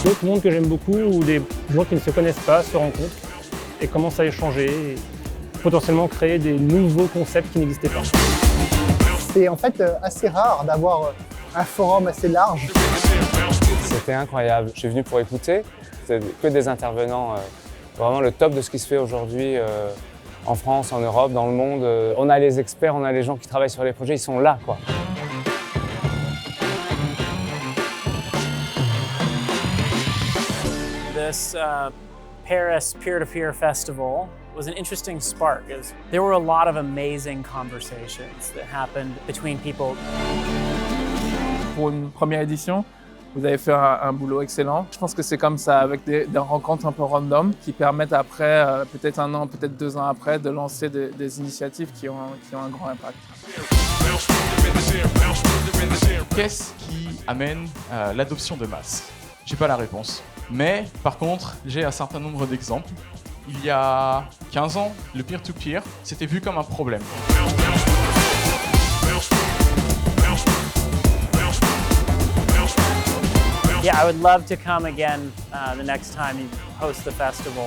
d'autres mondes que j'aime beaucoup où des gens qui ne se connaissent pas se rencontrent et commencent à échanger et potentiellement créer des nouveaux concepts qui n'existaient pas. C'est en fait assez rare d'avoir un forum assez large. C'était incroyable. Je suis venu pour écouter. C'est que des intervenants, vraiment le top de ce qui se fait aujourd'hui en France, en Europe, dans le monde. On a les experts, on a les gens qui travaillent sur les projets, ils sont là, quoi. This Paris peer-to-peer festival was an interesting spark. There were a lot of amazing conversations that happened between people. Pour une première édition, vous avez fait un boulot excellent. Je pense que c'est comme ça, avec des rencontres un peu random qui permettent après, peut-être 1 an, peut-être 2 ans après, de lancer des initiatives qui ont un grand impact. Qu'est-ce qui amène l'adoption de masse? J'ai pas la réponse. Mais par contre, j'ai un certain nombre d'exemples. Il y a 15 ans, le peer-to-peer, c'était vu comme un problème. Yeah, I would love to come again the next time you host the festival.